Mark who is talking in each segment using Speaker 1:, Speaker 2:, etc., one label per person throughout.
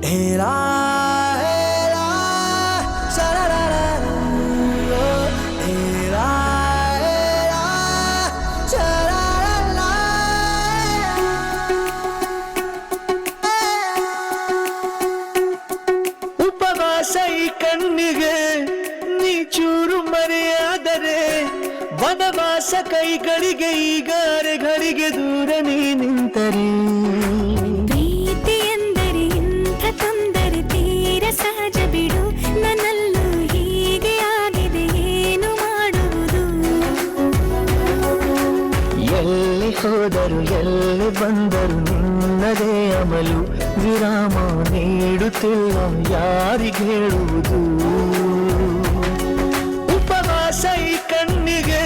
Speaker 1: ಹೇರಾ ಹೇರಾ ಶರರರರು, ಹೇರಾ ಹೇರಾ ಶರರರ. ಉಪವಾಸ ಈ ಕಣ್ಣಿಗೆ ನೀ ಚೂರು ಮರೆಯಾದರೆ, ವನವಾಸ ಕೈಗಳಿಗೆ ಈಗಾರೆಗಳಿಗೆ ದೂರ ನೀ ನಿಂತರೆ.
Speaker 2: ಪ್ರೀತಿ ಎಂದರೆ ಇಂಥ ತೊಂದರೆ ತೀರ ಸಹಜ ಬಿಡು, ನನ್ನಲ್ಲೂ ಹೀಗೆ ಆಗಿದೆ ಏನು ಮಾಡುವುದು.
Speaker 1: ಎಲ್ಲಿ ಹೋದರು ಎಲ್ಲಿ ಬಂದರು ನಿನ್ನದೇ ಅಮಲು, ವಿರಾಮ ನೀಡುತ್ತಿಲ್ಲ ಯಾರಿಗೆ ಹೇಳುವುದು. ಉಪವಾಸ ಈ ಕಣ್ಣಿಗೆ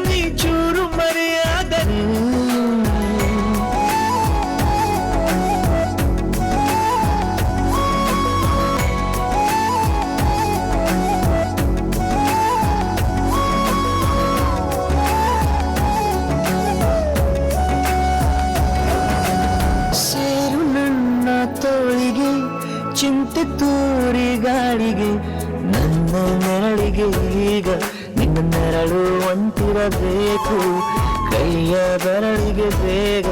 Speaker 1: ನೀ ಚೂರು ಮರೆಯಾದರೆ, ಸೇರು ನನ್ನ ತೋಳಿಗೆ ಚಿಂತೆ ತೂರಿ ಗಾಳಿಗೆ, ನನ್ನ ನೆರಳಿಗೆ ಈಗ ನಿನ್ನ ನೆರಳು ಅಂತಿರಬೇಕು. ಕೈಯ ಬೆರಳಿಗೆ ಬೇಗ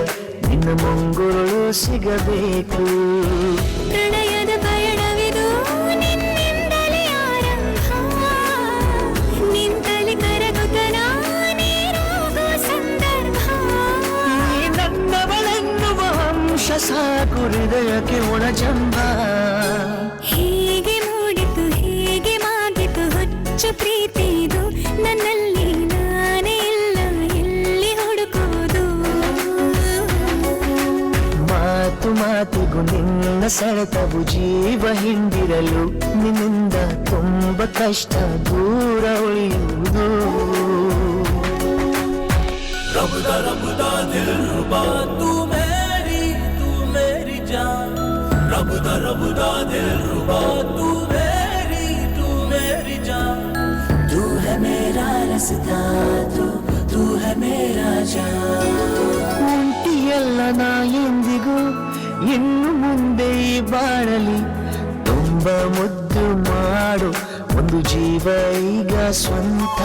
Speaker 1: ನಿನ್ನ ಮುಂಗುರುಳು ಸಿಗಬೇಕು.
Speaker 2: ಪ್ರಣಯದ ಪಯಣವಿದು ನಿನ್ನಿಂದಲೇ ಆರಂಭ, ನಿಂತಲಿ ಕರಗುತ್ತ ನಾನೇರೋಗೋ ಸಂದರ್ಭ.
Speaker 1: ನೀ ನನ್ನವಳೆನ್ನುವ ಅಂಶ ಸಾಕು ಹೃದಯಕ್ಕೆ ಒಣಜಂಬ.
Speaker 2: ಹೀಗೆ ಮೂಡಿತು ಹೀಗೆ ಮಾಗಿತು ಹುಚ್ಚು ಪ್ರೀತಿ ಇದು, ನನ್ನಲ್ಲಿ ನಾನೇ ಇಲ್ಲ ಎಲ್ಲಿ ಹುಡುಕುವುದು.
Speaker 1: ಮಾತು ಮಾತಿಗೂ ನಿನ್ನ ಸೆಳೆತವು ಜೀವ ಹಿಂದಿರಲು, ನಿನ್ನಿಂದ ತುಂಬ ಕಷ್ಟ ದೂರ ಉಳಿಯುವುದು.
Speaker 3: रबदा रबदा दिलरुबा तू मेरी जान, रबदा रबदा दिलरुबा तू मेरी जान. तू है मेरा रास्ता, तू है मेरा जान.
Speaker 1: ಉಂಟಿಯಲ್ಲ ನಾ ಎಂದಿಗೂ ಇನ್ನು ಮುಂದೆ ಈ ಬಾಳಲಿ, ತುಂಬ ಮುದ್ದು ಮಾಡು ಒಂದು ಜೀವ ಈಗ ಸ್ವಂತ.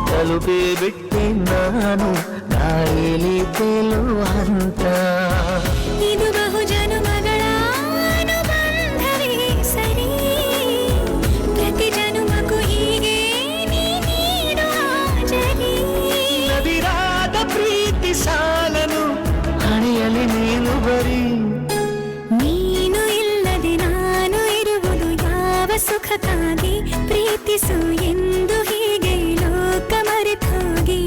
Speaker 1: ತಲುಪಿ ಬಿಟ್ಟೆ ನಾನು ದಾರಿಲಿ ತೇಲುವ ಹಂತ.
Speaker 2: ಇದು ಬಹು ಜನುಮಗಳ ಅನುಬಂಧವೇ ಸರಿ, ಪ್ರತಿ ಜನುಮಕ್ಕೂ ಹೀಗೆ ನೀ ನೀಡುವ ಜರಿ.
Speaker 1: ನವಿರಾದ ಪ್ರೀತಿ ಸಾಲನು ಹಣೆಯಲ್ಲಿ ನೀನು ಬರೀ,
Speaker 2: ನೀನು ಇಲ್ಲದೆ ನಾನು ಇರುವುದು ಯಾವ ಸುಖಕ್ಕಾಗಿ. ಪ್ರೀತಿಸು ಎಂದು ಹೀಗೆ ಲೋಕ ಮರೆತೋಗಿ.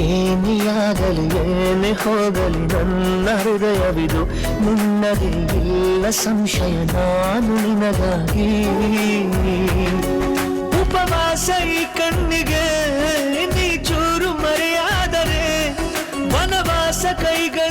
Speaker 1: ಏನಿಯಾಗಲಿ ಏನೇ ಹೋಗಲಿ ನನ್ನ ಹೃದಯವಿದು ನಿನ್ನದೇ ಇಲ್ಲ ಸಂಶಯ ನಾನು ನಿನಗಾಗಿ. ಉಪವಾಸ ಈ ಕಣ್ಣಿಗೆ ನೀ ಚೂರು ಮರೆಯಾದರೆ, ವನವಾಸ ಕೈಗೆ